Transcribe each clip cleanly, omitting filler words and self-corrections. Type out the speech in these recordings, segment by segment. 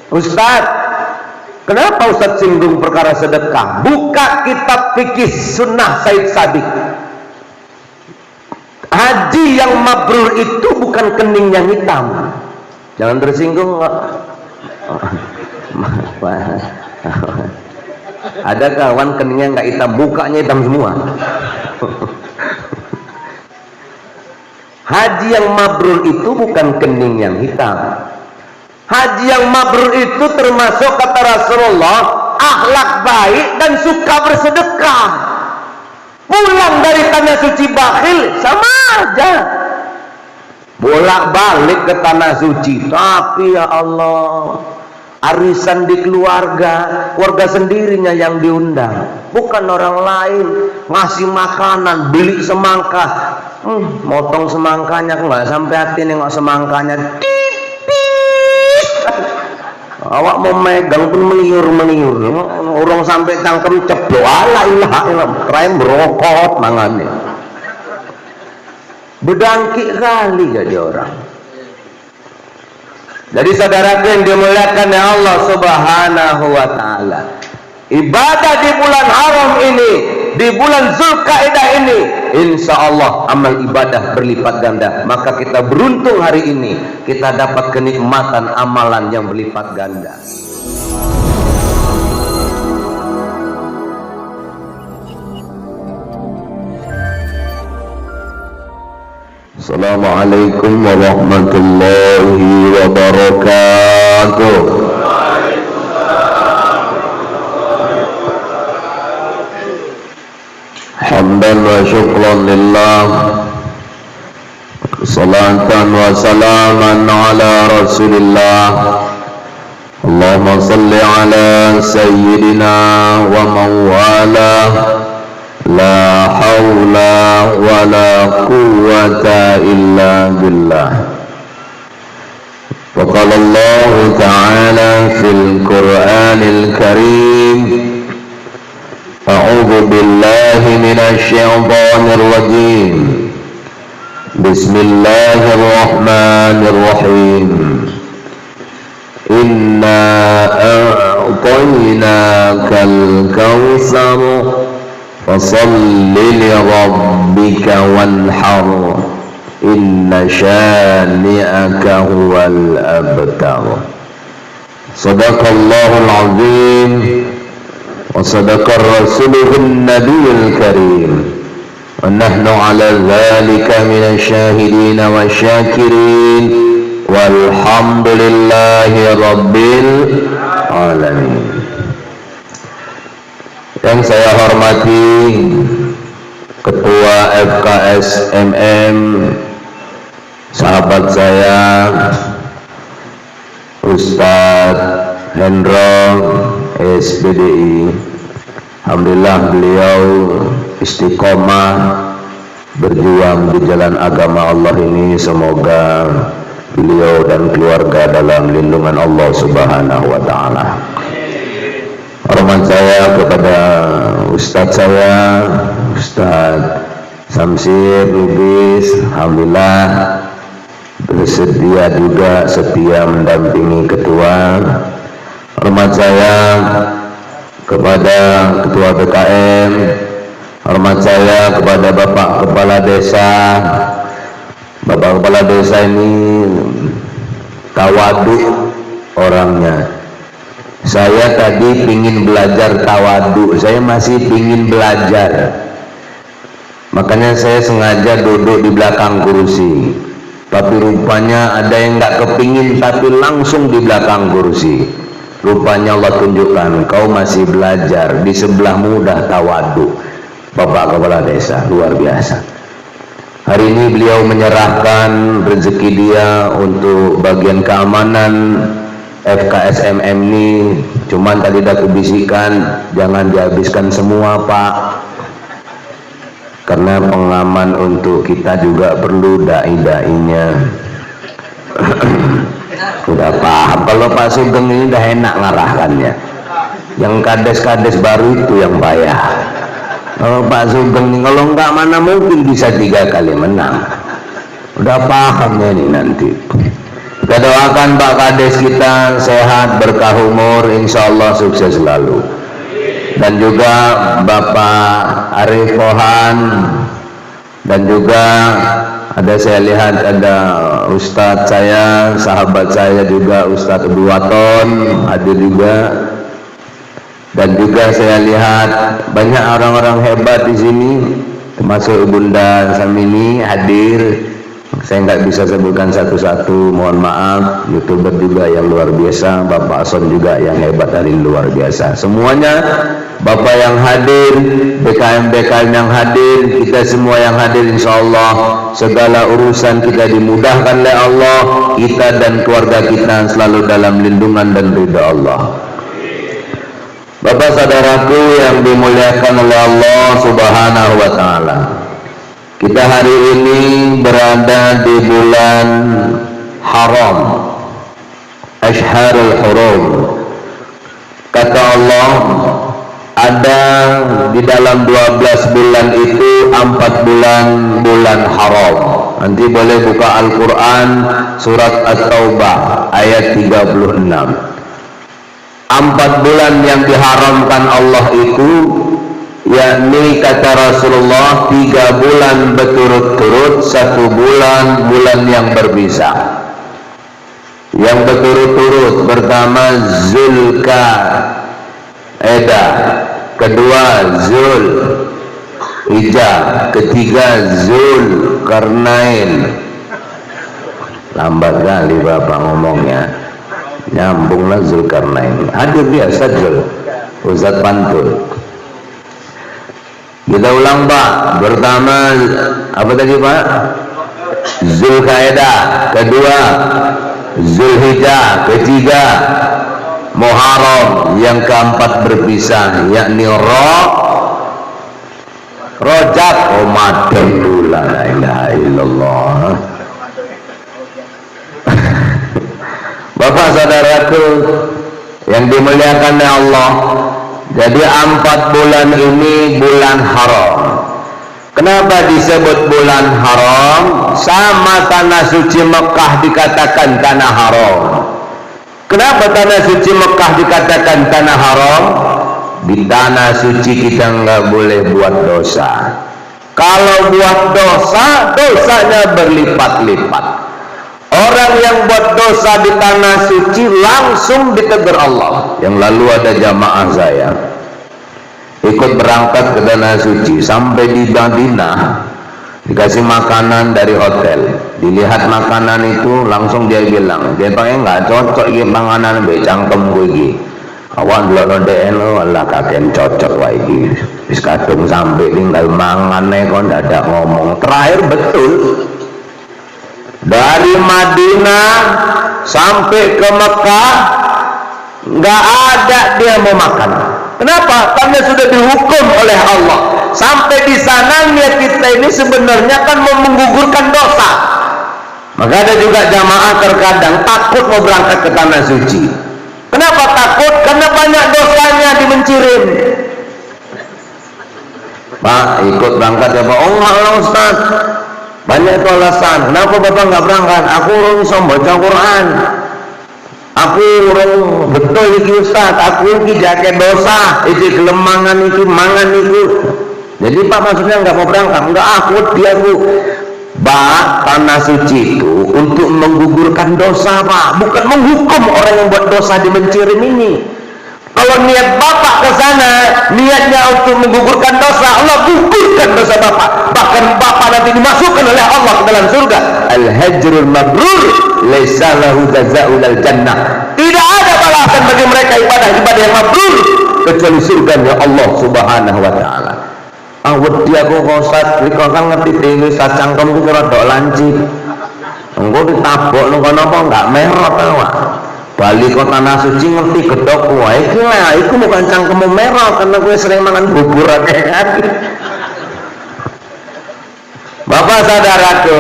Ustaz, kenapa Ustaz singgung perkara sedekah? Buka kitab fikih sunnah Said Sabiq. Haji yang mabrur itu bukan kening yang hitam. Jangan tersinggung. Ada kawan keningnya nggak hitam, bukanya hitam semua. Haji yang mabrur itu bukan kening yang hitam. Haji yang mabrur itu termasuk kata Rasulullah akhlak baik dan suka bersedekah. Pulang dari tanah suci bakhil sama aja. Bolak-balik ke tanah suci, tapi ya Allah, arisan di keluarga sendirinya yang diundang, bukan orang lain. Ngasih makanan, beli semangka, motong semangkanya, aku nggak sampai hati nengok semangkanya. Awak mau megang pun meliur, orang sampai cangkem ceplok, ala ilah keren berokot mangannya. Bedangki kali jadi orang. Jadi saudaraku yang dimuliakan oleh Allah Subhanahu wa taala, ibadah di bulan haram ini, di bulan Zulkaidah ini, insya Allah amal ibadah berlipat ganda. Maka kita beruntung hari ini kita dapat kenikmatan amalan yang berlipat ganda. Assalamualaikum warahmatullahi wabarakatuh. Hamdan wa syukran lillah, salatan wa salaman ala rasulillah. Allahumma salli ala sayyidina wa mawala. La hawla wa la quwwata illa billah. Wa qala Allah ta'ala fil Qur'anil Karim, a'udzu billahi minasy syaithanir rajim. Bismillahirrahmanirrahim. Inna a'tainakal kautsar fasalli li rabbika wanhar inna syani'aka huwal abtar. Sadaqallahul azim wa sadaqar rasuluhun nabiyul karim wa nahnu ala dhalika minasy syahidin wa syakirin walhamdulillahi rabbil alamin. Yang saya hormati Ketua FKSMM, sahabat saya Ustadz Hendro SPDI. Alhamdulillah beliau istiqomah berjuang di jalan agama Allah ini. Semoga beliau dan keluarga dalam lindungan Allah Subhanahu wa ta'ala. Hormat saya kepada Ustadz saya, Ustadz Samsir Lubis, alhamdulillah bersedia juga setia mendampingi ketua. Hormat saya kepada Ketua BKM, hormat saya kepada Bapak Kepala Desa. Bapak Kepala Desa ini tawadu orangnya. Saya tadi ingin belajar tawadu, saya masih ingin belajar, makanya saya sengaja duduk di belakang kursi. Tapi rupanya ada yang nggak kepingin tapi langsung di belakang kursi. Rupanya Allah tunjukkan kau masih belajar, di sebelahmu udah tawadu. Bapak Kepala Desa luar biasa. Hari ini beliau menyerahkan rezeki dia untuk bagian keamanan FKSMM ini. Cuman tadi dah kubisikan jangan dihabiskan semua Pak, karena pengaman untuk kita juga perlu dai-dainya. Udah paham kalau Pak Sugeng ini udah enak ngarahkannya. Yang kades-kades baru itu yang payah. Kalau Pak Sugeng ini kalau enggak mana mungkin bisa 3 kali menang. Udah pahamnya ini nanti. Kita doakan Pak Kades kita sehat, berkah umur, insya Allah sukses selalu. Dan juga Bapak Arif Pohan, dan juga ada saya lihat ada Ustadz saya, sahabat saya juga Ustadz Duwaton hadir juga. Dan juga saya lihat banyak orang-orang hebat di sini, termasuk Bunda Samini hadir. Saya nggak bisa sebutkan satu-satu, mohon maaf. YouTuber juga yang luar biasa, Bapak Son juga yang hebat dari luar biasa. Semuanya Bapak yang hadir, BKM-BKM yang hadir, kita semua yang hadir, insya Allah segala urusan kita dimudahkan oleh Allah, kita dan keluarga kita selalu dalam lindungan dan ridha Allah. Bapak saudaraku yang dimuliakan oleh Allah Subhanahu wa Ta'ala, kita hari ini berada di bulan haram, Ashharul Hurum. Kata Allah, ada di dalam 12 bulan itu 4 bulan haram. Nanti boleh buka Al-Quran surat At-Taubah ayat 36. 4 bulan yang diharamkan Allah itu, yakni kata Rasulullah 3 bulan berturut-turut, 1 bulan yang berpisah. Yang berturut-turut pertama Zulqa'dah, kedua Zulhijjah, ketiga Zulkarnain. Lambat kali Bapak ngomongnya, nyambunglah Zulkarnain. Hadir biasa Zul Ustaz Pantul. Kita ulang Pak. Pertama apa tadi Pak? Zulqa'dah, kedua Zulhijjah, ketiga Muharram, yang keempat berpisah yakni Rajab. Ramadan. La ilaha illallah. Bapak saudaraku yang dimuliakan oleh Allah, jadi 4 bulan ini bulan haram. Kenapa disebut bulan haram? Sama tanah suci Mekah dikatakan tanah haram. Kenapa tanah suci Mekah dikatakan tanah haram? Di tanah suci kita nggak boleh buat dosa. Kalau buat dosa, dosanya berlipat-lipat. Orang yang buat dosa di tanah suci langsung ditegur Allah. Yang lalu ada jamaah saya ikut berangkat ke tanah suci, sampai di Madinah dikasih makanan dari hotel, dilihat makanan itu langsung dia bilang, dia pakai nggak cocok ini makanan be cangkem gue iki. Awan lo DNO Allah kakek cocok wae iki. Wis kadung sampai tinggal mangane kon dadak ngomong. Terakhir betul. Dari Madinah sampai ke Mekah nggak ada dia mau makan. Kenapa? Karena sudah dihukum oleh Allah. Sampai di sana niat kita ini sebenarnya kan mau menggugurkan dosa. Maka ada juga jamaah terkadang takut mau berangkat ke tanah suci. Kenapa takut? Karena banyak dosanya dimencirin. Pak, ikut berangkat ya Pak? Oh enggak Ustaz, banyak itu alasan. Kenapa Bapak nggak berangkat? Aku orang bisa baca Quran. Aku orang betul iki Ustaz, aku iki jaket dosa, iki kelemangan iki mangan itu. Jadi Pak maksudnya nggak mau berangkat? Enggak, aku dia Bu. Pak, tanah suci itu untuk menggugurkan dosa Pak, bukan menghukum orang yang buat dosa di mencirim ini. Kalau niat Bapak ke sana, niatnya untuk menggugurkan dosa, Allah gugurkan dosa Bapak. Bahkan Bapak nanti dimasukkan oleh Allah ke dalam surga. Al-hajrul mabrur laisa lahu jazaa'un al-jannah. Tidak ada balasan bagi mereka ibadah yang mabrur kecuali surganya Allah Subhanahu wa taala. Awet dia kok Ustaz, iki kok ngerti dhewe sacangkem ku rada lancip. Engko ditabok nang kono apa enggak merot awak. Bali kok tanah suci ngerti gedhok wae iki lah, iku bukan cangkemmu merah karena kowe sering mangan bubur akeh kan. Bapak saudaraku,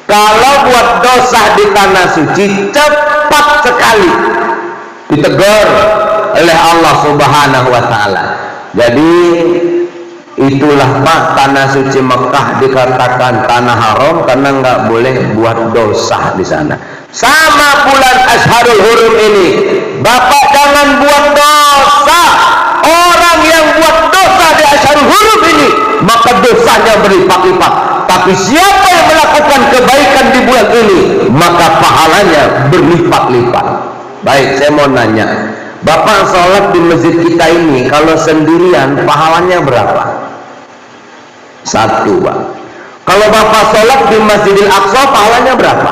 kalau buat dosa di tanah suci cepat sekali ditegur oleh Allah Subhanahu wa taala. Jadi itulah Pak, tanah suci Mekah dikatakan tanah haram karena nggak boleh buat dosa di sana. sama bulan Ashharul Hurum ini. Bapak jangan buat dosa. Orang yang buat dosa di Ashharul Hurum ini, maka dosanya berlipat-lipat. Tapi siapa yang melakukan kebaikan di bulan ini, maka pahalanya berlipat-lipat. Baik, saya mau nanya, Bapak sholat di masjid kita ini kalau sendirian pahalanya berapa? 1, Pak. Kalau Bapak sholat di Masjidil Aqsa pahalanya berapa?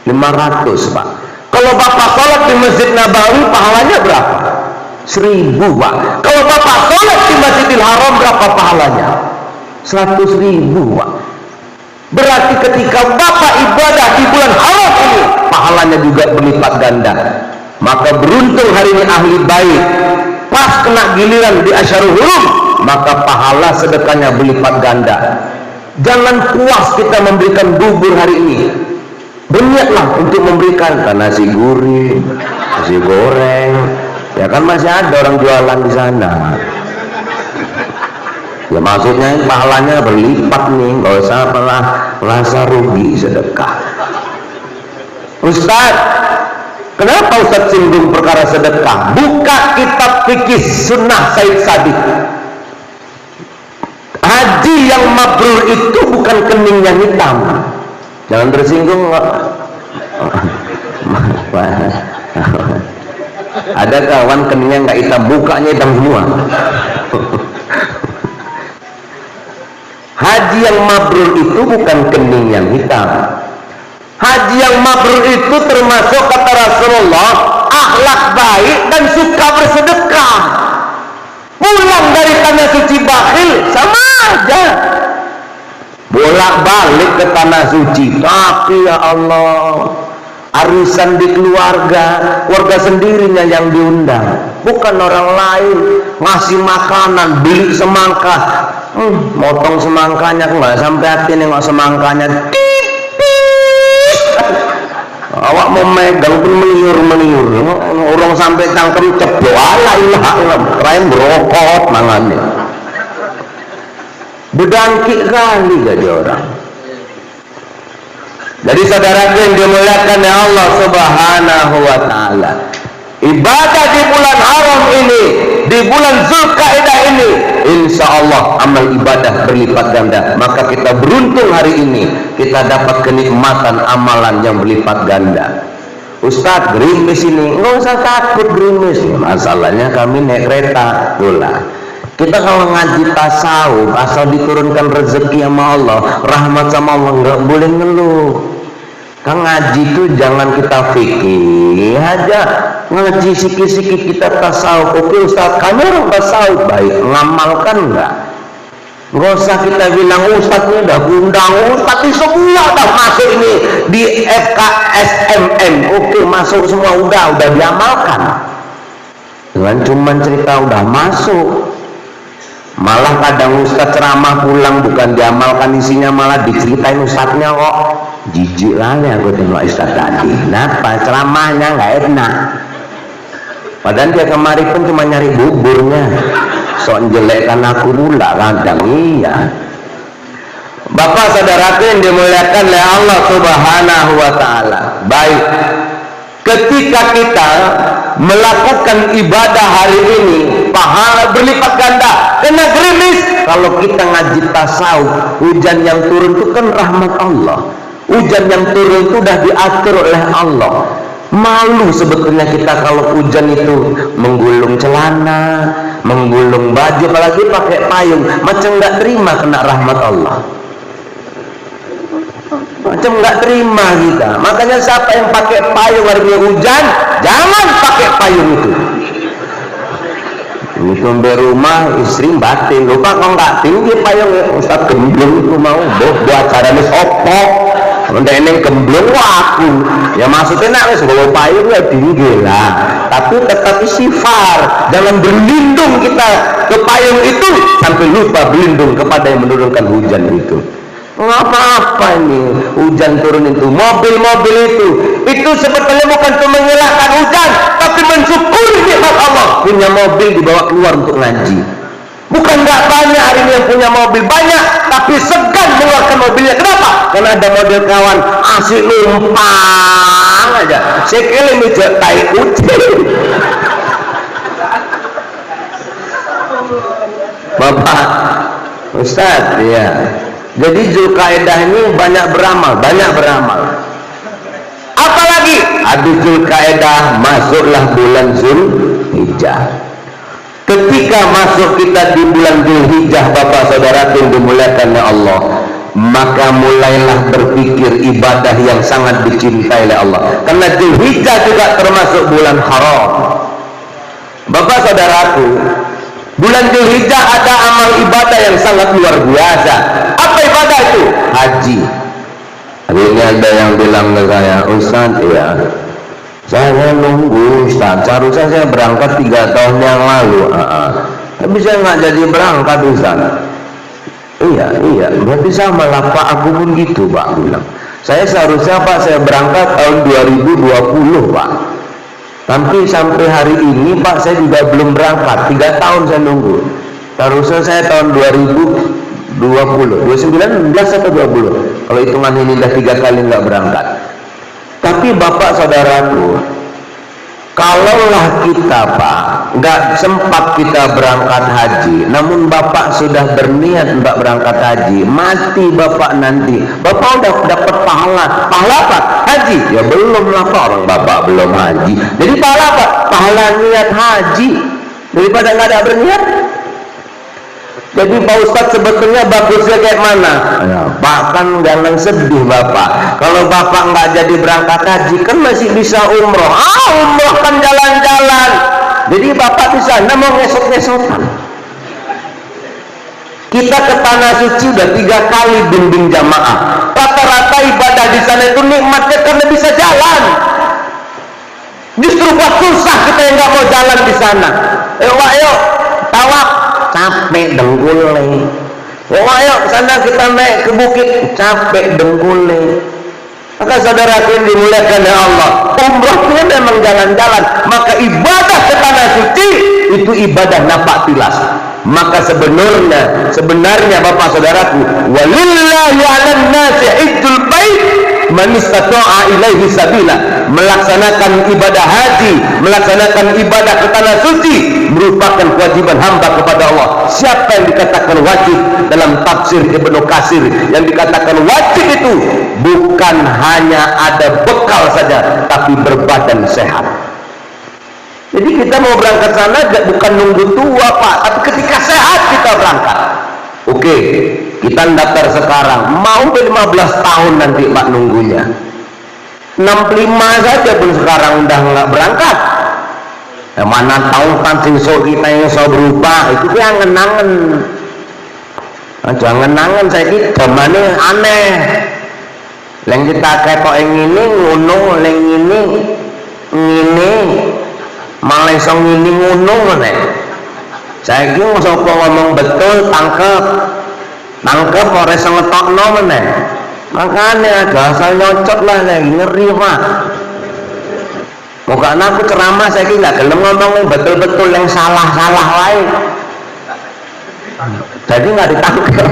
500, Pak. Kalau Bapak sholat di Masjid Nabawi pahalanya berapa? 1000, Pak. Kalau Bapak sholat di Masjidil Haram berapa pahalanya? 100.000, Pak. Berarti ketika Bapak ibadah di bulan haram ini, pahalanya juga berlipat ganda. Maka beruntung hari ini ahli baik, pas kena giliran di Ashharul Hurum, maka pahala sedekahnya berlipat ganda. Jangan puas kita memberikan bubur hari ini, berniatlah untuk memberikan nasi gurih, nasi goreng, ya kan masih ada orang jualan di sana. Ya maksudnya pahalanya berlipat nih, nggak usah merasa rugi sedekah. Ustaz, kenapa Ustaz singgung perkara sedekah? Buka kitab fikih sunnah Said Sabiq. Haji yang mabrur itu bukan kening yang hitam. Jangan tersinggung. Ada kawan keningnya nggak hitam, bukanya hitam semua. Haji yang mabrur itu bukan kening yang hitam. Haji yang mabrur itu termasuk kata Rasulullah akhlak baik dan suka bersedekah. Pulang dari tanah suci bakhil sama aja, bolak-balik ke tanah suci. Tapi ya Allah, arisan di keluarga sendirinya yang diundang, bukan orang lain. Ngasih makanan, beli semangka, motong semangkanya nggak sampai hati nengok semangkanya, tipis. Awak mau megang pun meniur, orang sampai cangkem ceplok, ala ilah keren berokot mangannya. Bedangkik kali jadi orang. Jadi saudaraku yang dimuliakan ya Allah Subhanahu wa ta'ala, ibadah di bulan haram ini, di bulan Zulkaidah ini, insya Allah amal ibadah berlipat ganda. Maka kita beruntung hari ini kita dapat kenikmatan amalan yang berlipat ganda. Ustadz, gerimis ini nggak usah takut gerimis, masalahnya kami naik kereta dola. Kita kalau ngaji tasawuf asal diturunkan rezeki sama Allah, rahmat sama Allah, nggak boleh ngeluh. Kan ngaji itu jangan kita fikir aja, ngaji sikit-sikit kita tasawuf. Oke Ustaz, kami orang tasawuf baik, ngamalkan enggak? Nggak usah kita bilang Ustaz ini udah undang, Ustaz ini semua udah masuk ini di FKSMM. Oke, masuk semua udah diamalkan. Dengan cuman cerita udah masuk. Malah kadang Ustaz ceramah pulang bukan diamalkan isinya, malah diceritain Ustaznya kok. Jijik lah ya aku tengok Ustaz tadi. Kenapa? Ceramahnya nggak enak. Padahal dia kemari pun cuma nyari buburnya. Sok jelekkan aku pula kadang. Iya. Bapak saudaraku yang dimuliakan oleh Allah Subhanahu wa ta'ala. Baik, ketika kita melakukan ibadah hari ini, pahala berlipat ganda. Kena gerimis. Kalau kita ngaji tasawuf, hujan yang turun itu kan rahmat Allah. Hujan yang turun itu sudah diatur oleh Allah. Malu sebetulnya kita kalau hujan itu menggulung celana, menggulung baju, apalagi pakai payung, macam nggak terima kena rahmat Allah. Macam nggak terima kita. Makanya siapa yang pakai payung hari ini hujan, jangan pakai payung itu. Ini sampai rumah istri batin, lupa kok nggak tinggi payung Ustaz gemblung itu mau buat caranya sopok. Untuk ini gemblung aku, ya maksudnya nak bawa payung ya tinggi lah, tapi tetap istighfar, jangan berlindung kita ke payung itu sampai lupa berlindung kepada yang menurunkan hujan itu. Apa-apa ini hujan turun itu, mobil-mobil itu sebetulnya bukan untuk menyalahkan hujan, tapi mensyukuri nikmat Allah punya mobil dibawa keluar untuk ngaji. Bukan nggak banyak hari ini yang punya mobil, banyak, tapi segan mengeluarkan mobilnya. Kenapa? Karena ada model kawan asik numpang aja. Sekali mijak tai kucing. Bapak Ustaz, ya. Jadi Zulkaidah ini banyak beramal. Apalagi habis Zulkaidah masuklah bulan Zulhijjah. Ketika masuk kita di bulan Zulhijjah, Bapak Saudara yang dimuliakan oleh Allah, maka mulailah berpikir ibadah yang sangat dicintai oleh Allah. Karena Zulhijjah juga termasuk bulan haram. Bapak Saudaraku, bulan Zulhijjah ada amal ibadah yang sangat luar biasa. Apa ibadah itu? Haji. Hari ini ada yang bilang ke saya, Ustaz, ya, saya nunggu Ustaz, seharusnya saya berangkat 3 tahun yang lalu, tapi saya nggak jadi berangkat Ustaz. Iya, berarti sama lah Pak, aku pun gitu Pak bilang. Saya seharusnya Pak, saya berangkat tahun 2020 Pak, tapi sampai hari ini Pak saya juga belum berangkat. 3 tahun saya nunggu. Seharusnya saya tahun 2020, 19 atau 20. Kalau hitungan ini udah 3 kali nggak berangkat. Tapi Bapak Saudaraku, kalaulah kita Pak nggak sempat kita berangkat haji, namun Bapak sudah berniat untuk berangkat haji, mati Bapak nanti, Bapak udah dapat pahala apa? Haji. Ya belum lah Pak, orang Bapak belum haji. Jadi pahala apa? Pahala niat haji daripada nggak ada berniat. Jadi Pak Ustadz sebetulnya bagusnya kayak mana? Ya, Pak kan jangan sedih Bapak. Kalau Bapak nggak jadi berangkat haji kan masih bisa umroh. Umroh kan jalan-jalan. Jadi Bapak di sana mau ngesot-ngesotan. Kita ke Tanah Suci udah 3 kali bimbing jamaah. Rata-rata ibadah di sana itu nikmatnya karena bisa jalan. Justru buat susah kita yang nggak mau jalan di sana. Ayo tawaf. Capek dengkulnya. Ayo sana kita naik ke bukit, capek dengkulnya. Maka saudara yang dimuliakan oleh Allah, umrahnya memang jalan-jalan. Maka ibadah ke Tanah Suci itu ibadah napak tilas. Maka sebenarnya Bapak Saudaraku, walillahi 'alan nasi hajjul bait man istata'a ilaihi sabila. Melaksanakan ibadah haji, melaksanakan ibadah ke Tanah Suci merupakan kewajiban hamba kepada Allah. Siapa yang dikatakan wajib dalam tafsir Ibnu Katsir, yang dikatakan wajib itu bukan hanya ada bekal saja, tapi berbadan sehat. Jadi kita mau berangkat sana bukan nunggu tua Pak, tapi ketika sehat kita berangkat. Oke, kita daftar sekarang, mau 15 tahun nanti Pak nunggunya. 65 saja pun sekarang udah nggak berangkat. Mana tahu kan siswa kita yang so berubah, itu yang ngenangan. Jangan nangan saya ini zamannya aneh. Yang kita ketok yang ini ngono, yang ini malah iso ngini ngono meneh. Saiki sapa ngomong betul tangkep ora iso ngetokno meneh. Makane ada asal nyocot lah lagi ngeri Pak. Pokoknya aku ceramah saiki enggak gelem ngomong betul-betul yang salah-salah wae. Jadi enggak ditangkep.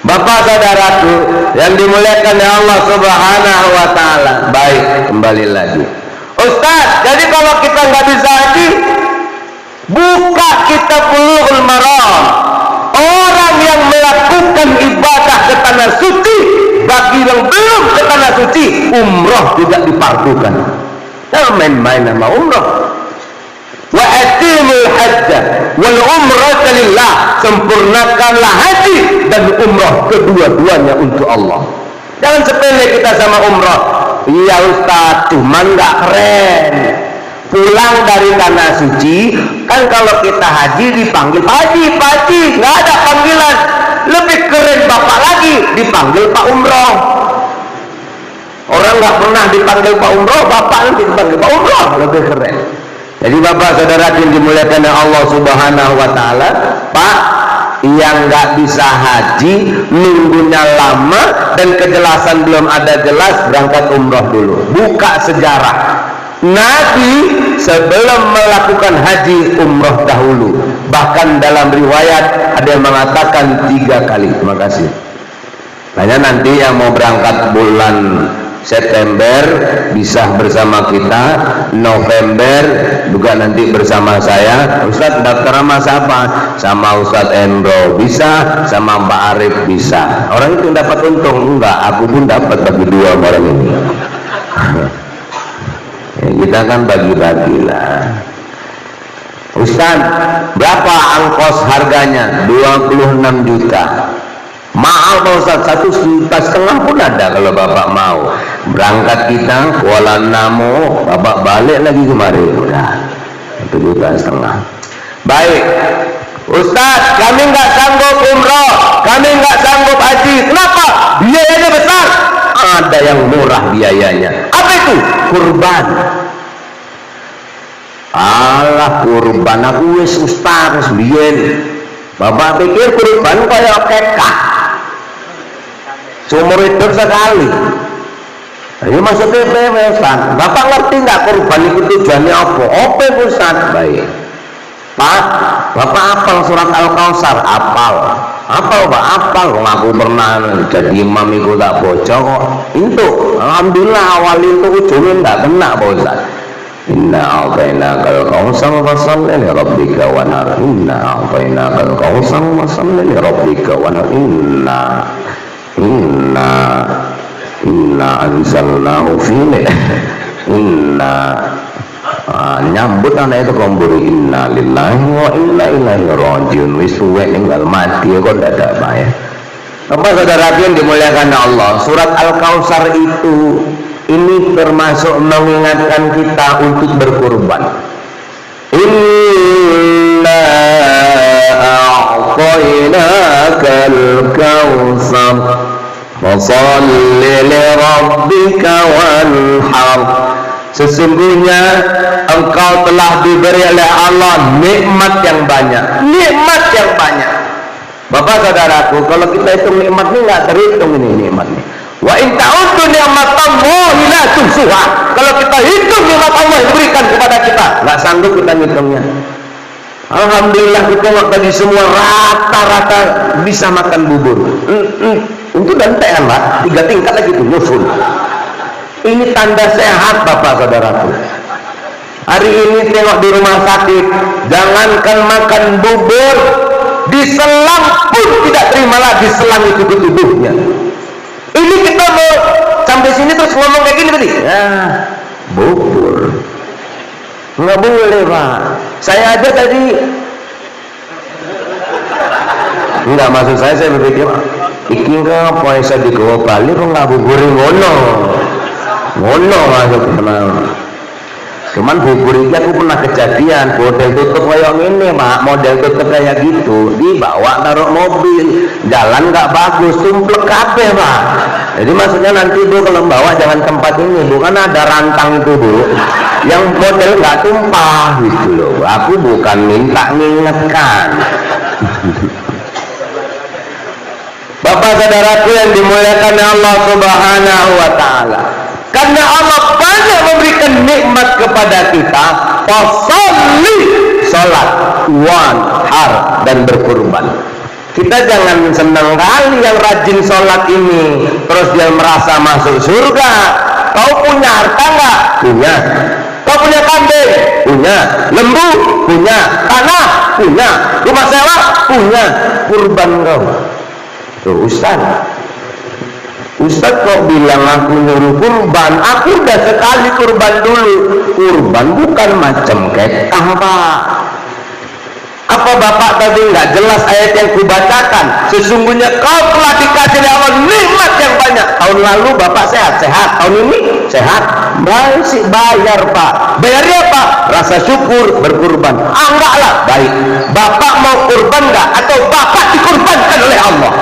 Bapak Saudaraku yang dimuliakan oleh Allah Subhanahu wa taala. Baik, kembali lagi. Ustaz, jadi kalau kita nggak bisa haji, buka kitab Bulughul Maram. Orang yang melakukan ibadah ke Tanah Suci, bagi yang belum ke Tanah Suci, umroh tidak difardukan. Jangan main-main sama umroh. Wa atimul hajja wal umrata lillah. Sempurnakanlah haji dan umroh kedua-duanya untuk Allah. Jangan sepele kita sama umroh. Iya Ustaz, cuman nggak keren. Pulang dari Tanah Suci, kan kalau kita haji dipanggil Haji, nggak ada panggilan. Lebih keren Bapak lagi dipanggil Pak Umroh. Orang nggak pernah dipanggil Pak Umroh, Bapak nanti dipanggil Pak Umroh, lebih keren. Jadi Bapak Saudara yang dimuliakan oleh Allah Subhanahu wa taala, Pak, yang nggak bisa haji, nunggunya lama dan kejelasan belum ada jelas, berangkat umroh dulu. Buka sejarah. Nabi sebelum melakukan haji umroh dahulu, bahkan dalam riwayat ada yang mengatakan 3 kali. Terima kasih. Hanya nanti yang mau berangkat bulan September bisa bersama kita, November juga nanti bersama saya. Ustadz daftar sama siapa? Sama Ustadz Endro bisa, sama Mbak Arif bisa. Orang itu dapat untung? Enggak, aku pun dapat bagi 2 orang ini. Ya, kita kan bagi-bagilah. Ustaz, berapa angkos harganya? 26 juta. Mahal Pak Ustaz, 1,5 juta pun ada kalau Bapak mau. Berangkat kita Kuala Namu, Bapak balik lagi kemarin. Udah 1,5 juta. Baik. Ustaz, kami nggak sanggup umroh, kami nggak sanggup haji. Kenapa? Biayanya besar. Ada yang murah biayanya. Apa itu? Kurban. Alah kurban, aku wis ustaz biyen. Bapak pikir kurban kayak kekah seumur hidup sekali. Ini maksudnya apa Ustaz? Bapak ngerti nggak kurban itu tujuannya apa? Apa Ustaz? Baik Pak, Bapak apal surat Al-Kausar? Apal. Apal Pak? Apal. Aku pernah jadi imam itu tak bocor kok. Itu alhamdulillah awal itu ujungnya nggak kena Pak Ustaz. Inna a'tainakal kautsar fasholli li rabbika wanhar. Inna a'tainakal kautsar fasholli li rabbika wanhar. Inna anzalnahu fi inna nyambut anak itu komburi inna lillahi wa inna ilaihi rajiun. Wis suwe tinggal mati kok ndak ada apa ya. Apa saudara yang dimuliakan Allah, surat Al-Kausar itu ini termasuk mengingatkan kita untuk berkurban. Inna a'tainakal kautsar fasholli li rabbika wanhar. Sesungguhnya engkau telah diberi oleh Allah nikmat yang banyak. Nikmat yang banyak. Bapak saudaraku, kalau kita hitung nikmat ini nggak terhitung ini nikmatnya. Wa in ta'uddu ni'matallahi la tuhsuha. Kalau kita hitung nikmat Allah yang diberikan kepada kita, nggak sanggup kita ngitungnya. Alhamdulillah kita tadi semua rata-rata bisa makan bubur. Untuk dantean lah, 3 tingkat lagi tuh nyusul. Ini tanda sehat Bapak saudaraku. Hari ini tengok di rumah sakit, jangankan makan bubur, diselang pun tidak terima lagi selang itu ke tubuhnya. Ini kita mau sampai sini terus ngomong kayak gini tadi. Ya, bubur. Nggak boleh Pak. Saya aja tadi. Enggak, maksud saya berpikir, iki nggak apa saya di Goa Bali kok nggak buburin ngono. Ngono masuk kenal. Cuman bubur ini aku pernah kejadian model tutup kayak ini Mak, model tutup kayak gitu dibawa taruh mobil, jalan nggak bagus, tumplek kabeh Pak. Jadi maksudnya nanti Bu kalau bawa jangan tempat ini, bukan ada rantang itu Bu yang model nggak tumpah gitu loh. Aku bukan minta ngingetkan. Bapak saudaraku yang dimuliakan Allah Subhanahu wa Ta'ala, karena Allah banyak memberikan nikmat kepada kita, fasholli, salat, wanhar, dan berkurban. Kita jangan senang kali yang rajin salat ini terus dia merasa masuk surga. Kau punya harta nggak? Punya. Kau punya kambing? Punya. Lembu? Punya. Tanah? Punya. Rumah sewa? Punya. Kurban kau. Tuh Ustaz kok bilang aku nyuruh kurban? Aku udah sekali kurban dulu. Kurban bukan macam ketah Pak. Apa Bapak tadi nggak jelas ayat yang kubacakan? Sesungguhnya kau telah dikasih oleh Allah nikmat yang banyak. Tahun lalu Bapak sehat-sehat, tahun ini sehat, masih bayar Pak. Bayarnya apa? Rasa syukur, berkurban. Enggak lah, baik. Bapak mau kurban nggak? Atau Bapak dikurbankan oleh Allah?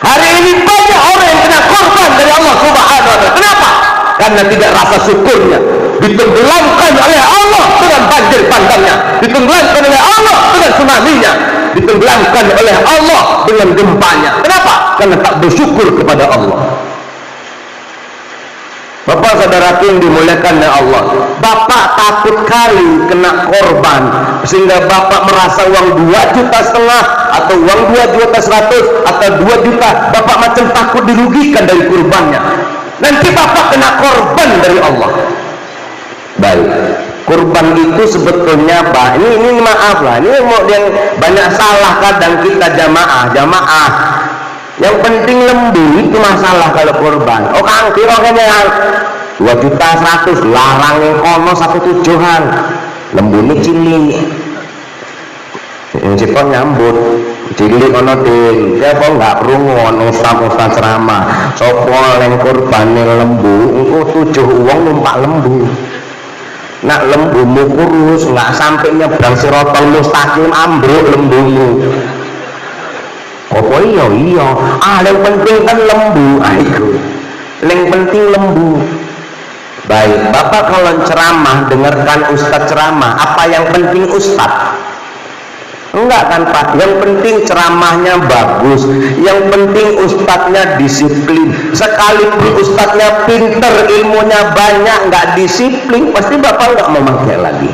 Hari ini banyak orang yang kena korban dari Allah Subhanahu wa Ta'ala. Kenapa? Karena tidak rasa syukurnya. Ditenggelamkan oleh Allah dengan banjir bandangnya. Ditenggelamkan oleh Allah dengan tsunami-nya. Ditenggelamkan oleh Allah dengan gempanya. Kenapa? Karena tak bersyukur kepada Allah. Bapak saudaraku yang dimuliakan oleh Allah, bapak takut kali kena korban sehingga bapak merasa uang 2,5 juta atau uang 2,1 atau 2 juta, bapak macam takut dirugikan dari kurbannya. Nanti bapak kena korban dari Allah. Baik, kurban itu sebetulnya Pak, ini maaf lah, ini mau yang banyak salah kadang kita jamaah yang penting lembu itu masalah kalau kurban. Oh kang kira kayaknya 2,1 juta larang yang kono 1,7-an lembu ini cilik yang cipon nyambut cilik kono din siapa nggak perungon ustaz ceramah sopo yang kurban lembu engko 7 uang numpak lembu. Nak lembumu kurus nggak sampai nyebrang Sirotol Mustaqim ambruk lembumu. Apa iya yang penting kan lembu. Itu yang penting lembu. Baik, bapak kalau ceramah dengarkan ustadz ceramah, apa yang penting ustadz? Enggak kan Pak, yang penting ceramahnya bagus, yang penting ustadznya disiplin. Sekalipun ustadznya pinter, ilmunya banyak, nggak disiplin, pasti bapak nggak mau pakai lagi.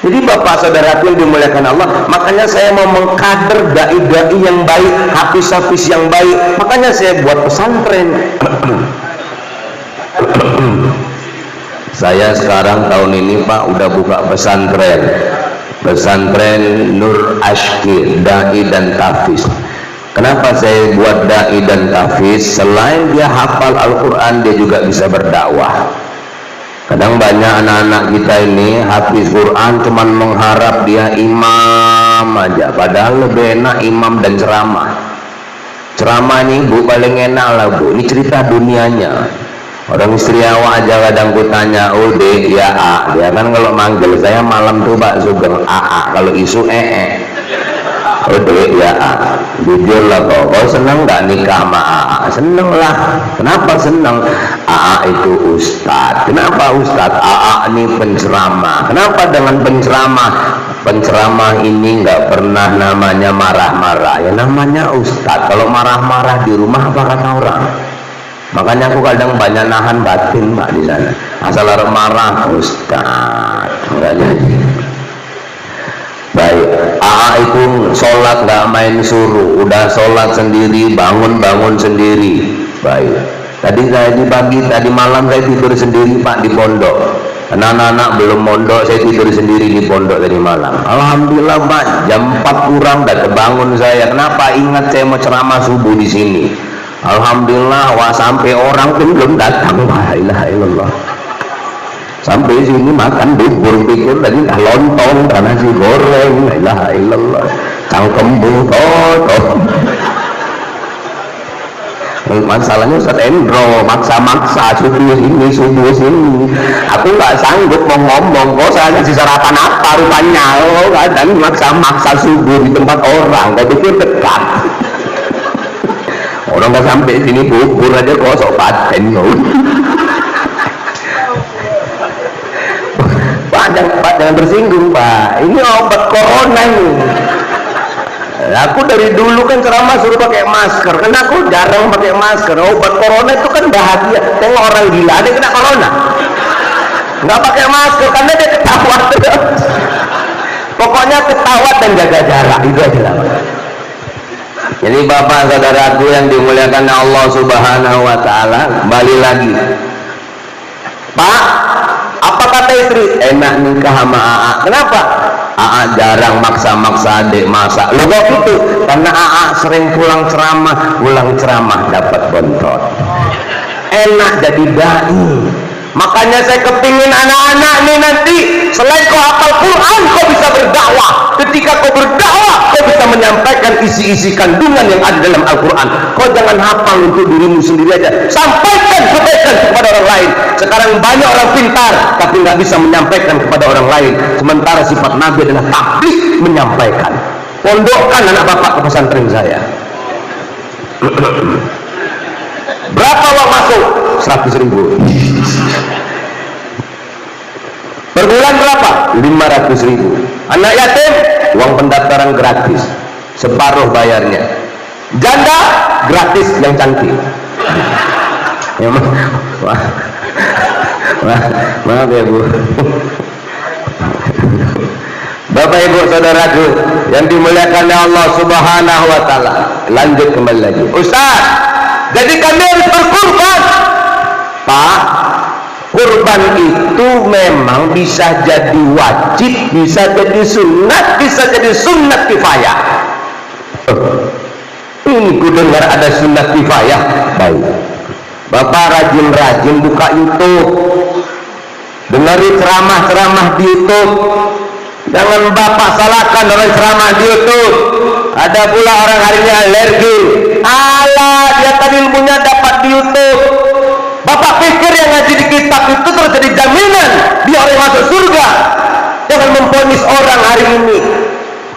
Jadi bapak saudaraku yang dimuliakan Allah, makanya saya mau mengkader dai-dai yang baik, hafiz-hafiz yang baik, makanya saya buat pesantren. Saya sekarang tahun ini Pak udah buka pesantren Nur Ashki, dai dan tahfiz. Kenapa saya buat dai dan tahfiz? Selain dia hafal Al-Quran, dia juga bisa berdakwah. Kadang banyak anak-anak kita ini hafiz Quran cuman mengharap dia imam aja, padahal lebih enak imam dan ceramah. Ceramah ini Bu paling enak lah Bu, ini cerita dunianya. Orang istri awak aja kadang ku tanya, oh dek ya A, dia kan kalau manggil saya malam tuh Pak Sugeng A, kalau isu oh dek ya A, jujur lah kau seneng gak nikah sama A? Seneng lah. Kenapa seneng? A itu ustadz. Kenapa ustadz? A ini penceramah. Kenapa dengan penceramah ini nggak pernah namanya marah-marah? Ya namanya ustadz. Kalau marah-marah di rumah apa kata orang? Makanya aku kadang banyak nahan batin Pak di sana. Asal orang marah ustadz. Enggak jadi. Baik, AA itu sholat nggak main suruh, udah sholat sendiri, bangun sendiri. Baik, tadi saya di pagi, tadi malam saya tidur sendiri Pak di pondok. Anak-anak belum mondok, saya tidur sendiri di pondok tadi malam. Alhamdulillah Pak, jam 4 kurang udah kebangun saya. Kenapa? Ingat saya mau ceramah subuh di sini. Alhamdulillah, wah sampai orang pun belum datang. La ilaha illallah. Sampai sini makan bubur, pikir tadi lontong, nasi goreng, la ilaha illallah, cangkem toh. Masalahnya Ustaz Endro maksa subuh sini. Aku nggak sanggup mau ngomong, kok saya ngasih sarapan apa rupanya? Oh, kadang maksa subuh di tempat orang, kau pikir dekat. Orang nggak sampai sini bubur aja kok sok paten. Pak jangan tersinggung Pak, ini obat corona ini. Aku dari dulu kan ceramah suruh pakai masker, karena aku jarang pakai masker. Obat corona itu kan bahagia. Tengok orang gila ada kena corona nggak pakai masker karena dia ketawa terus. Pokoknya ketawa dan jaga jarak, itu aja lah. Jadi bapak saudaraku yang dimuliakan Allah Subhanahu wa Ta'ala, kembali lagi Pak, apa kata istri? Enak nikah sama AA. Kenapa? AA jarang maksa adik masak. Loh kok gitu? Karena AA sering pulang ceramah dapat bontot. Enak jadi dai. Makanya saya kepingin anak-anak ini nanti selain kau hafal Quran, kau bisa berdakwah. Ketika kau berdakwah, kau bisa menyampaikan isi-isi kandungan yang ada dalam Al-Quran. Kau jangan hafal untuk dirimu sendiri aja, sampaikan kebaikan kepada orang lain. Sekarang banyak orang pintar tapi nggak bisa menyampaikan kepada orang lain, sementara sifat Nabi adalah tabligh, menyampaikan. Pondokkan anak bapak ke pesantren saya. Berapa uang masuk? 100.000. Per bulan berapa? 500.000. Anak yatim, uang pendaftaran gratis, separuh bayarnya. Janda gratis yang cantik. Ya, maaf ya Bu. Bapak Ibu saudaraku yang dimuliakan oleh Allah Subhanahu wa taala. Lanjut kembali lagi. Ustaz, jadi kami harus berkurban. Pak, kurban itu memang bisa jadi wajib, bisa jadi sunnat kifayah. Ini ku dengar ada sunnat kifayah. Baik. Bapak rajin-rajin buka YouTube. Dengerin ceramah-ceramah di YouTube. Jangan Bapak salahkan orang ceramah di YouTube. Ada pula orang hari ini alergi. Alah, dia tadi ilmunya dapat di YouTube. Bapak pikir yang ngaji di kitab itu terus jadi jaminan dia orang masuk surga? Jangan memvonis orang hari ini.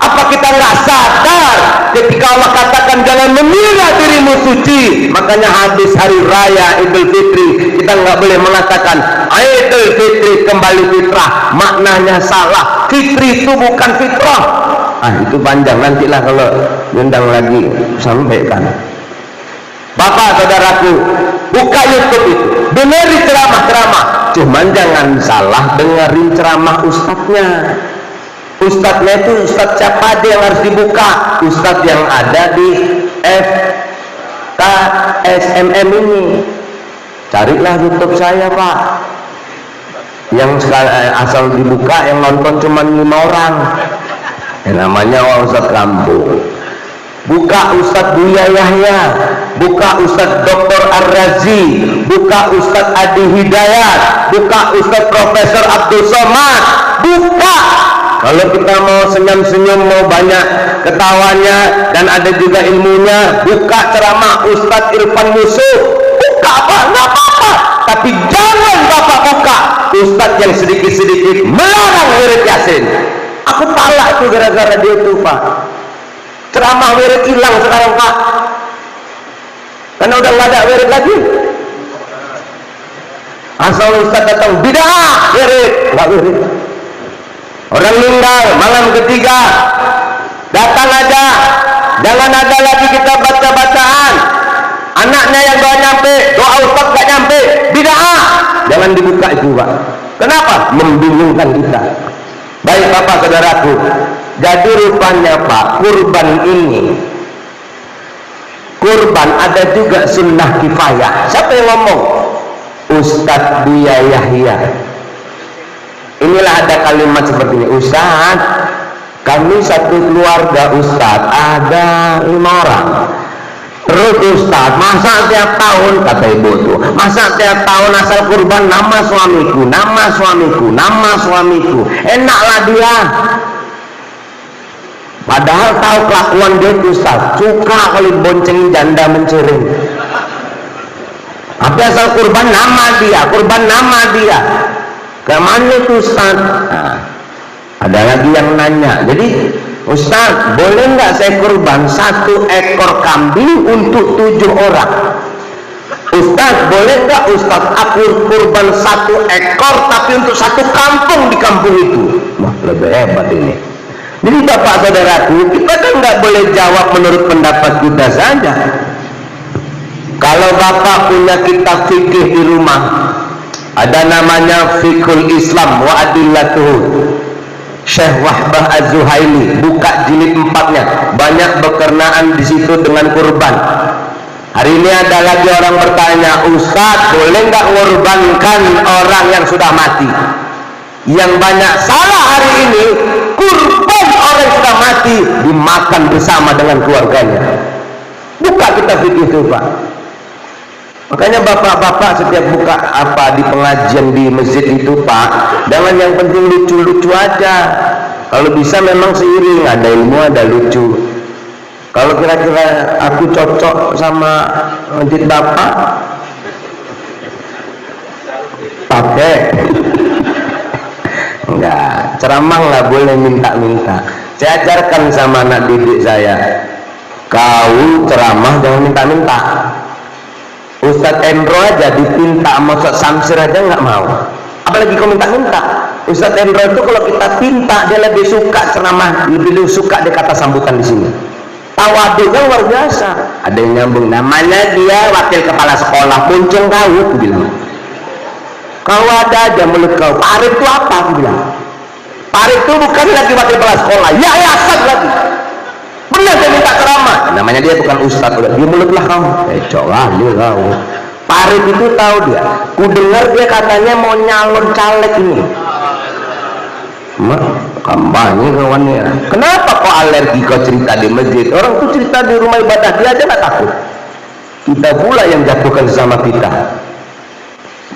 Apa kita nggak sadar ketika Allah katakan jangan mengira dirimu suci? Makanya hadis hari raya Idul Fitri kita nggak boleh mengatakan Idul Fitri kembali fitrah, maknanya salah. Fitri itu bukan fitrah. Itu panjang, nantilah kalau undang lagi sampaikan. Bapak saudaraku, buka YouTube itu, dengerin ceramah-ceramah. Cuman jangan salah dengerin ceramah ustadznya. Ustadznya itu ustadz siapa aja yang harus dibuka? Ustadz yang ada di FKSMM ini. Carilah YouTube saya Pak. Yang asal dibuka yang nonton cuma 5 orang. Yang namanya Ustadz Kampung. Buka Ustadz Buya Yahya, buka Ustadz Dr. Ar-Razi, buka Ustadz Adi Hidayat, buka Ustadz Profesor Abdul Somad. Buka. Kalau kita mau senyum-senyum, mau banyak ketawanya dan ada juga ilmunya, buka ceramah Ustadz Irfan Yusuf. Buka apa? Nggak apa-apa. Tapi jangan Bapak buka Ustadz yang sedikit-sedikit melarang wirid Yasin. Aku pala itu gara-gara dia itu Pak. Ceramah wirid hilang sekarang Pak. Karena udah nggak ada wirid lagi. Asal Ustadz datang bid'ah wirid, nggak wirid. Orang meninggal malam ketiga datang aja, jangan ada lagi kita baca-bacaan. Anaknya yang doa nyampe, doa Ustaz gak nyampe, bid'ah. Jangan dibuka itu Pak. Kenapa? Membingungkan kita. Baik Bapak saudaraku, jadi rupanya Pak, kurban ini, kurban ada juga sunnah kifayah. Siapa yang ngomong? Ustadz Buya Yahya. Inilah ada kalimat seperti ini. Ustaz, kami satu keluarga Ustaz ada 5 orang. Terus Ustaz, masa tiap tahun, kata ibu tuh, masa tiap tahun asal kurban nama suamiku, nama suamiku, nama suamiku. Enaklah dia. Padahal tahu kelakuan dia Ustaz, suka kali bonceng janda mencering. Tapi asal kurban nama dia, kurban nama dia. Kemana itu Ustaz? Nah, ada lagi yang nanya. Jadi Ustaz, boleh nggak saya kurban 1 ekor kambing untuk 7 orang? Ustaz, boleh nggak Ustaz aku kurban 1 ekor tapi untuk 1 kampung di kampung itu? Wah, lebih hebat ini. Jadi Bapak saudaraku, kita kan nggak boleh jawab menurut pendapat kita saja. Kalau Bapak punya kitab fikih di rumah, ada namanya Fiqhul Islam wa Adillatuhu, Syekh Wahbah Az-Zuhaili, buka jilid 4-nya, banyak berkenaan di situ dengan kurban. Hari ini ada lagi orang bertanya, Ustaz, boleh nggak ngorbankan orang yang sudah mati? Yang banyak salah hari ini, kurban orang yang sudah mati dimakan bersama dengan keluarganya. Buka kitab fikih itu Pak. Makanya bapak-bapak setiap buka apa di pengajian di masjid itu Pak, jangan yang penting lucu-lucu aja. Kalau bisa memang seiring, ada ilmu ada lucu. Kalau kira-kira aku cocok sama masjid bapak, pakai. Enggak, ceramah nggak boleh minta-minta. Saya ajarkan sama anak didik saya, kau ceramah jangan minta-minta. Ustadz Endro aja dipinta sama Ustadz Samsir aja nggak mau, apalagi kau minta-minta. Ustadz Endro itu kalau kita pinta dia lebih suka ceramah, lebih suka dia kata sambutan di sini. tawaduknya luar biasa. Ada yang nyambung, namanya dia wakil kepala sekolah, muncung kau, aku bilang. Kau ada aja mulut kau. Pak Arif itu apa? Aku bilang. Pak Arif itu bukan lagi wakil kepala sekolah, yayasan lagi. Benar saya minta ceramah. Namanya dia bukan ustadz, dia mulutlah kau. Cok lah dia kau. Pak Arif itu tahu dia. Ku dengar dia katanya mau nyalon caleg ini. Kampanye kawannya. Kenapa kok alergi kau cerita di masjid? Orang tuh cerita di rumah ibadah dia aja nggak takut. Kita pula yang jatuhkan sama kita.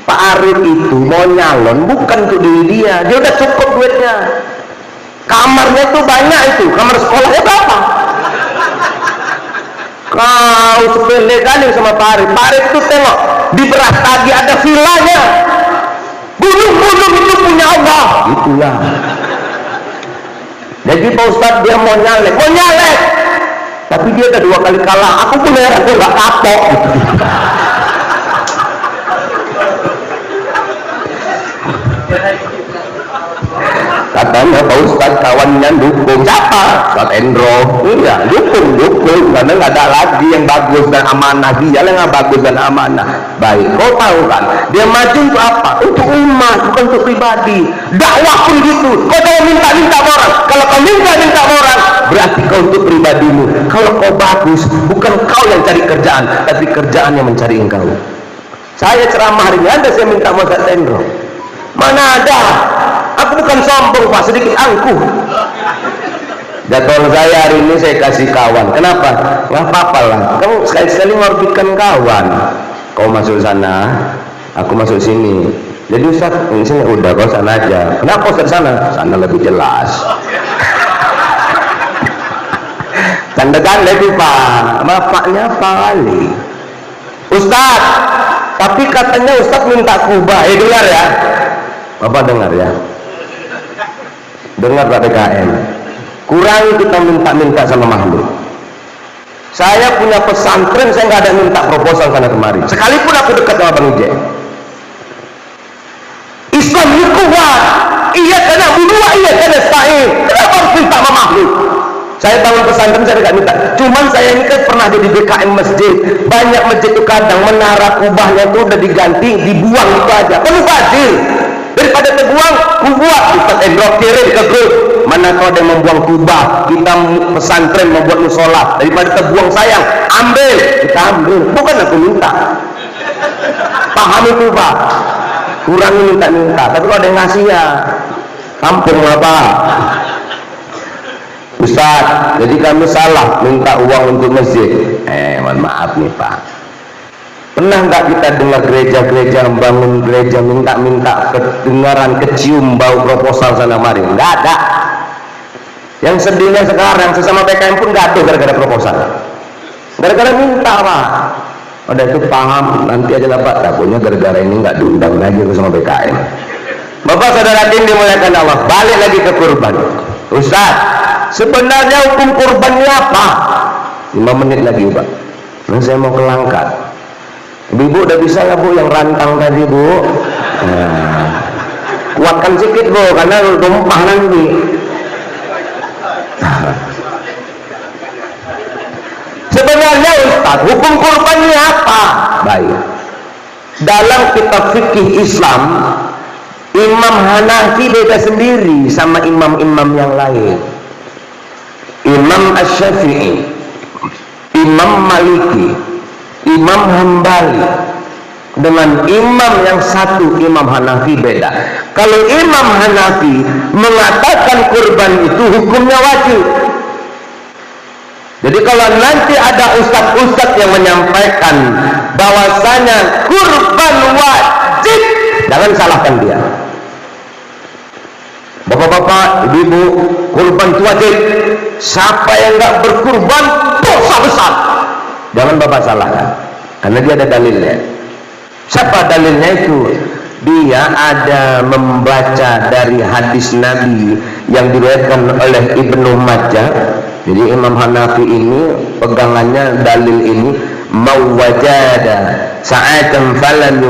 Pak Arif itu mau nyalon bukan untuk diri dia. Dia udah cukup duitnya. Kamarnya tuh banyak itu. Kamar sekolahnya berapa? Kau sepele kali sama Pak Arif. Pak Arif tuh tengok di Beras Tagi ada vilanya. Gunung-gunung itu punya Allah. Itulah. Jadi Pak Ustadz dia mau nyalek, tapi dia udah 2 kali kalah. Aku pun heran dia nggak kapok. Katanya Pak Ustadz kawannya dukung. Siapa? Ustadz Endro. Iya, dukung karena nggak ada lagi yang bagus dan amanah. Dia yang bagus dan amanah. Baik, kau tahu kan? Dia maju untuk apa? Untuk umat, bukan untuk pribadi. Dakwah pun gitu. Kau jangan minta orang. Kalau kau minta orang, berarti kau untuk pribadimu. Kalau kau bagus, bukan kau yang cari kerjaan, tapi kerjaan yang mencari engkau. Saya ceramah hari ini ada saya minta Ustadz Endro. Mana ada? Aku bukan sombong Pak, sedikit angkuh. Jadwal saya hari ini saya kasih kawan. Kenapa? Nggak apa-apa lah. Kamu sekali-sekali ngorbitkan kawan. Kau masuk sana, aku masuk sini. Jadi Ustaz, ini sini udah kau sana aja. Kenapa Ustaz sana? Sana lebih jelas. Tanda-tanda itu Pak. Bapaknya Pak Ali. Ustaz, tapi katanya Ustaz minta kubah. Dengar ya. Bapak dengar ya. Dengar Pak PKN. Kurangi kita minta-minta sama makhluk. Saya punya pesantren, saya nggak ada minta proposal sana kemari. Sekalipun aku dekat sama Bang Ije. Islam ini kuat. Iya karena berdua, iya karena saya. Kenapa harus minta sama makhluk? Saya bangun pesantren saya nggak minta. Cuman saya ini kan pernah jadi BKM masjid. Banyak masjid itu kadang menara kubahnya itu udah diganti, dibuang itu aja. Penuh bazir. Daripada terbuang, kubuat Ustaz Endro kirim ke grup. Mana kau ada yang membuang kubah, kita pesantren membuat musola. Daripada terbuang sayang, ambil, kita ambil. Bukan aku minta. Paham itu Pak. Kurangi minta-minta. Tapi kalau ada yang ngasih ya, kampung apa? Ustaz, jadi kami salah minta uang untuk masjid. Mohon maaf nih Pak. Pernah nggak kita dengar gereja-gereja bangun gereja minta-minta kedengaran kecium bau proposal sana mari? Nggak ada. Yang sedihnya sekarang sesama PKM pun nggak ada gara-gara proposal. Gara-gara minta Pak. Udah itu paham nanti aja lah Pak. Takutnya gara-gara ini nggak diundang lagi sama PKM. Bapak saudara tim dimuliakan Allah. Balik lagi ke kurban. Ustaz, sebenarnya hukum kurbannya apa? 5 menit lagi Pak. Nah, saya mau kelangkat. Ibu udah bisa ya Bu yang rantang tadi Bu. Nah, kuatkan sedikit Bu karena tumpah nanti. Sebenarnya Ustaz, hukum kurbannya apa? Baik. Dalam kitab fikih Islam, Imam Hanafi beda sendiri sama imam-imam yang lain. Imam Asy-Syafi'i, Imam Maliki, Imam Hambali dengan imam yang satu Imam Hanafi beda. Kalau Imam Hanafi mengatakan kurban itu hukumnya wajib. Jadi kalau nanti ada ustadz-ustadz yang menyampaikan bahwasanya kurban wajib, jangan salahkan dia. Bapak-bapak, ibu-ibu, kurban itu wajib. Siapa yang nggak berkurban dosa besar. Jangan bapak salahkan, karena dia ada dalilnya. Siapa dalilnya itu? Dia ada membaca dari hadis Nabi yang diriwayatkan oleh Ibnu Majah. Jadi Imam Hanafi ini pegangannya dalil ini, mawajada sa'atan falan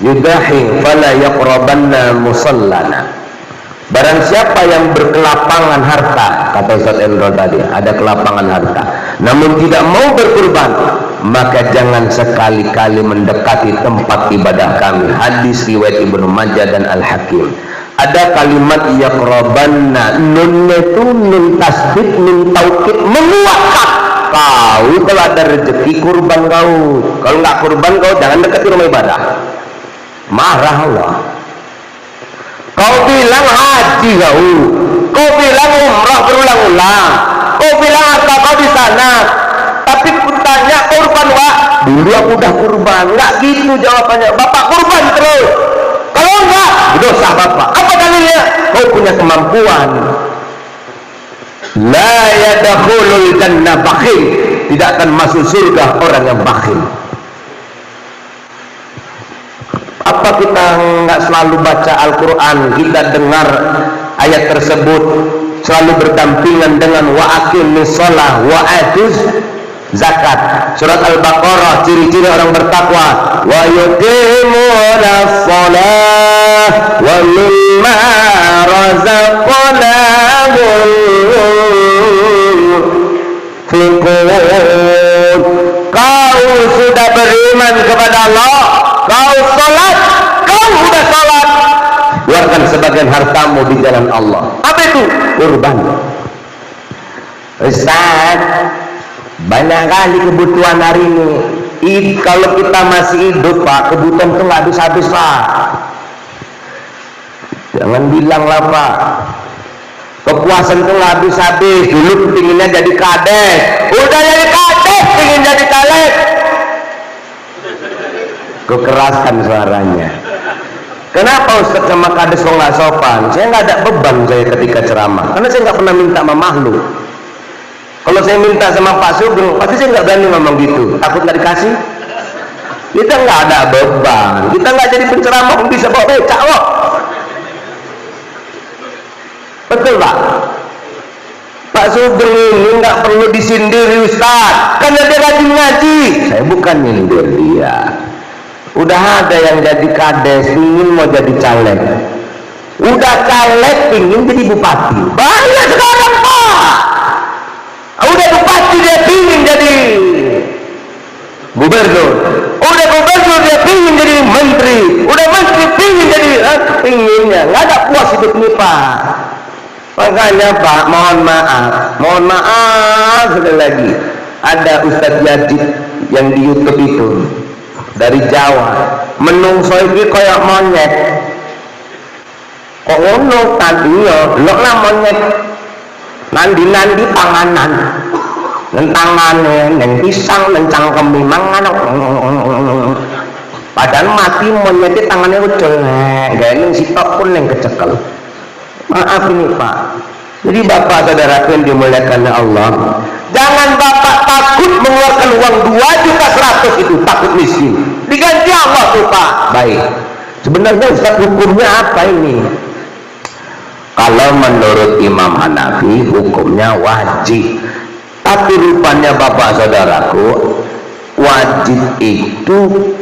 yudahi fala yaqrabanna musallana. Barang siapa yang berkelapangan harta, kata Ustaz Endro tadi, ada kelapangan harta, namun tidak mau berkurban, maka jangan sekali-kali mendekati tempat ibadah kami. Hadis riwayat Ibnu Majah dan Al-Hakim. Ada kalimat yaqrabanna, nun itu nun tasbih, nun taukid, menguatkan kau kalau ada rezeki kurban kau. Kalau nggak kurban kau jangan dekati rumah ibadah. Marah Allah. Kau bilang haji kau bilang umrah berulang-ulang, kau bilang harta kau di sana, tapi kutanya kurban wak, dulu aku udah kurban. Nggak gitu jawabannya, bapak kurban terus. Kalau enggak, dosa bapak. Apa dalilnya? Kau punya kemampuan. La yadkhulul jannah bakhil, tidak akan masuk surga orang yang bakhil. Apa kita nggak selalu baca Al-Quran, kita dengar ayat tersebut selalu berdampingan dengan wa aqimis shalah wa atuz zakat. Surat Al-Baqarah, ciri-ciri orang bertakwa, wa yuqimunas shalah wa mimma razaqnahum yunfiqun. Kau sudah beriman kepada Allah, kau sholat, kau sudah sholat, keluarkan sebagian hartamu di jalan Allah. Apa itu? Kurban. Ustaz, banyak kali kebutuhan hari ini. Kalau kita masih hidup Pak, kebutuhan itu nggak habis-habis Pak. Jangan bilang lah Pak, kepuasan itu nggak habis-habis. Dulu pinginnya jadi kades, udah jadi kades pingin jadi caleg. Kekeraskan suaranya. Kenapa Ustaz sama kades kok nggak sopan? Saya nggak ada beban saya ketika ceramah, karena saya nggak pernah minta sama makhluk. Kalau saya minta sama Pak Sugeng, pasti saya nggak berani ngomong gitu, takut nggak dikasih. Kita nggak ada beban, kita nggak jadi penceramah pun bisa bawa becak kok. Betul Pak? Pak Sugeng ini nggak perlu disindiri Ustaz, karena dia rajin ngaji. Saya bukan nyindir dia. Udah ada yang jadi kades, ingin mau jadi caleg. Udah caleg, ingin jadi bupati. Banyak sekarang Pak. Udah bupati dia ingin jadi gubernur. Udah gubernur dia ingin jadi menteri. Udah menteri ingin jadi pinginnya. Nggak ada puas hidup nih Pak. Makanya Pak, mohon maaf sekali lagi. Ada Ustadz Yajid yang di YouTube itu, dari Jawa, menungso iki kayak monyet. Kok ngono tadinya lo lah monyet, nandi panganan, nentangane neng pisang nencangkemi mangan. Padahal mati monyet di tangannya ucul, gak neng sitok pun neng kecekel. Maaf ini Pak. Jadi Bapak saudaraku yang dimuliakan Allah, jangan Bapak takut mengeluarkan uang 2.100.000 itu, takut miskin. Diganti Allah tuh Pak. Baik. Sebenarnya Ustaz hukumnya apa ini? Kalau menurut Imam Hanafi hukumnya wajib. Tapi rupanya Bapak saudaraku, wajib itu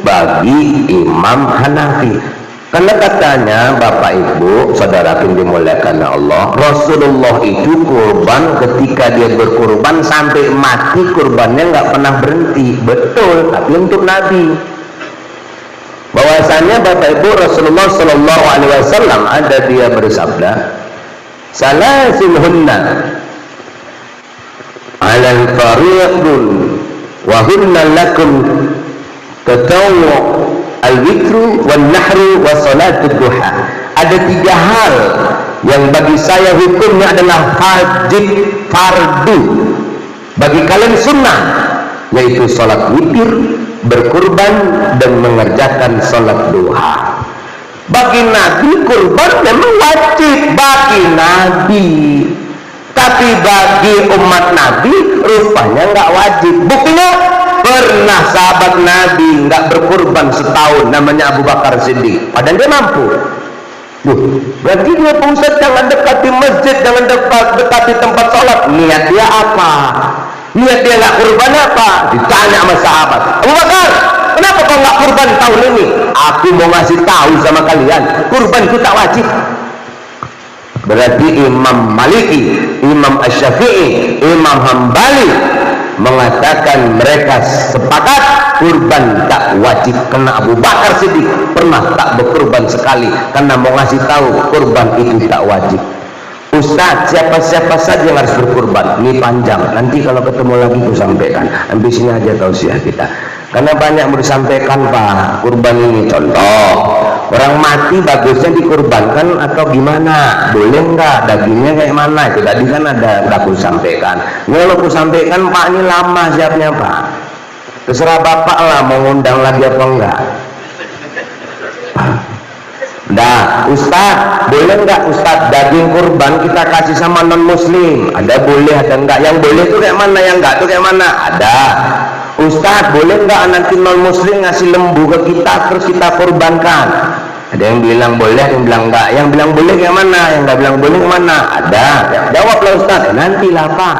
bagi Imam Hanafi. Karena katanya Bapak Ibu saudara yang dimuliakan Allah, Rasulullah itu kurban, ketika dia berkurban sampai mati kurbannya nggak pernah berhenti. Betul, tapi untuk Nabi. Bahwasanya Bapak Ibu Rasulullah Shallallahu Alaihi Wasallam ada dia bersabda, salasin hunna alal fariqun wa hunna lakum tatawwu al-witru wal-nahru wa salatul duha. Ada 3 hal yang bagi saya hukumnya adalah wajib, fardu, bagi kalian sunnah, yaitu salat witir, berkurban, dan mengerjakan salat duha. Bagi Nabi kurban memang wajib bagi Nabi, tapi bagi umat Nabi rupanya nggak wajib. Buktinya pernah sahabat Nabi nggak berkurban setahun, namanya Abu Bakar Siddiq, padahal dia mampu. Berarti dia Ustaz jangan dekati masjid, jangan dekati tempat sholat. Niat dia apa? Niat dia nggak kurban apa? Ditanya sama sahabat, Abu Bakar, kenapa kau nggak kurban tahun ini? Aku mau ngasih tahu sama kalian, kurban itu tak wajib. Berarti Imam Maliki, Imam Asy-Syafi'i, Imam Hambali mengatakan mereka sepakat kurban tak wajib, karena Abu Bakar Siddiq pernah tak berkurban sekali karena mau ngasih tahu kurban itu tak wajib. Ustaz, siapa-siapa saja yang harus berkurban? Ini panjang, nanti kalau ketemu lagi aku sampaikan. Sampai sini aja tausiah kita, karena banyak mau disampaikan Pak. Kurban ini contoh, orang mati bagusnya dikurbankan atau gimana? Boleh enggak? Dagingnya kayak mana? Itu tadi kan ada aku sampaikan. Kalau aku sampaikan Pak, ini lama siapnya Pak. Terserah Bapak lah mau ngundang lagi apa enggak. Nah, Ustaz, boleh enggak Ustaz daging kurban kita kasih sama non muslim? Ada boleh, ada enggak? Yang boleh itu kayak mana, yang enggak itu kayak mana? Ada. Ustaz, boleh enggak nanti non muslim ngasih lembu ke kita terus kita kurbankan? Ada yang bilang boleh, ada yang bilang enggak. Yang bilang boleh kayak mana? Yang enggak bilang boleh kayak mana? Ada. Jawablah Ustaz. Nantilah Pak.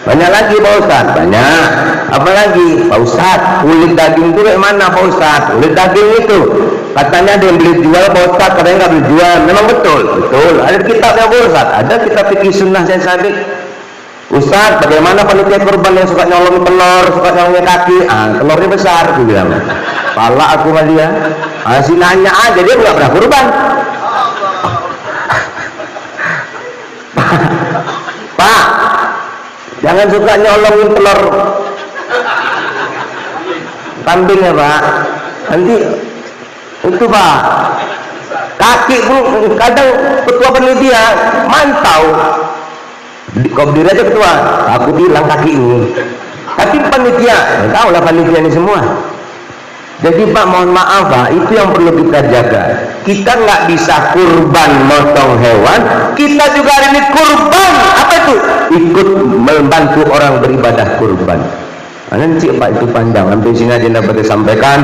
Banyak lagi Pak Ustaz, banyak. Apa lagi Pak Ustaz? Kulit daging itu kayak mana Pak Ustaz? Kulit daging itu katanya ada yang beli jual Pak Ustaz, katanya nggak beli jual. Memang betul, betul. Ada kitabnya Pak Ustaz, ada kitab fikih sunnah saya sabit. Ustaz, bagaimana panitia kurban yang suka nyolong telur, suka nyolong kaki? Telurnya besar, aku bilang. Pala aku sama dia. Si nanya aja, dia nggak pernah kurban. Pak, jangan suka nyolongin telur kambing ya Pak. Nanti itu Pak, kaki pun kadang ketua penitia mantau. Kau berdiri aja ketua, aku bilang kaki ini. Tapi panitia, tahu lah panitia ini semua. Jadi Pak, mohon maaf Pak, itu yang perlu kita jaga. Kita nggak bisa kurban motong hewan, kita juga hari ini kurban. Apa itu? Ikut membantu orang beribadah kurban. Nanti Pak, itu panjang, sampai sini aja dapat disampaikan,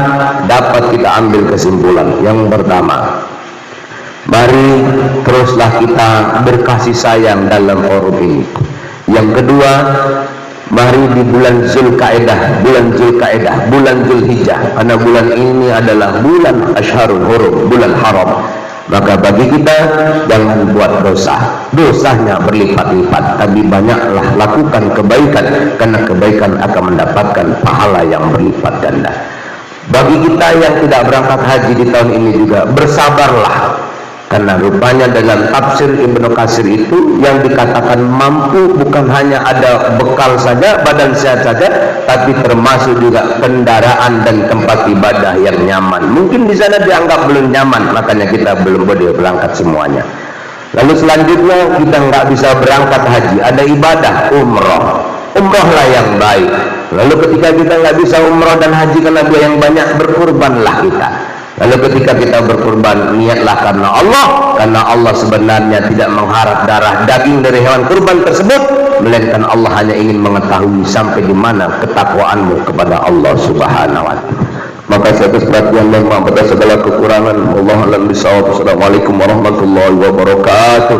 dapat kita ambil kesimpulan. Yang pertama, mari teruslah kita berkasih sayang dalam forum ini. Yang kedua, mari di bulan Zulkaidah, bulan Zulhijjah, karena bulan ini adalah bulan Asyharul Hurum, bulan haram. Maka bagi kita jangan buat dosa, dosanya berlipat-lipat, tapi banyaklah lakukan kebaikan, karena kebaikan akan mendapatkan pahala yang berlipat ganda. Bagi kita yang tidak berangkat haji di tahun ini juga, bersabarlah, karena rupanya dalam tafsir Ibnu Katsir itu yang dikatakan mampu bukan hanya ada bekal saja, badan sehat saja, tapi termasuk juga kendaraan dan tempat ibadah yang nyaman. Mungkin di sana dianggap belum nyaman, makanya kita belum boleh berangkat semuanya. Lalu selanjutnya kita nggak bisa berangkat haji, ada ibadah umroh. Umrohlah yang baik. Lalu ketika kita nggak bisa umroh dan haji karena biaya yang banyak, berkurbanlah kita. Lalu ketika kita berkurban, niatlah karena Allah sebenarnya tidak mengharap darah daging dari hewan kurban tersebut, melainkan Allah hanya ingin mengetahui sampai di mana ketakwaanmu kepada Allah Subhanahu wa Ta'ala. Maka saya atas perhatian dan maaf atas segala kekurangan. Wallahu a'lam bishawab. Assalamualaikum warahmatullahi wabarakatuh.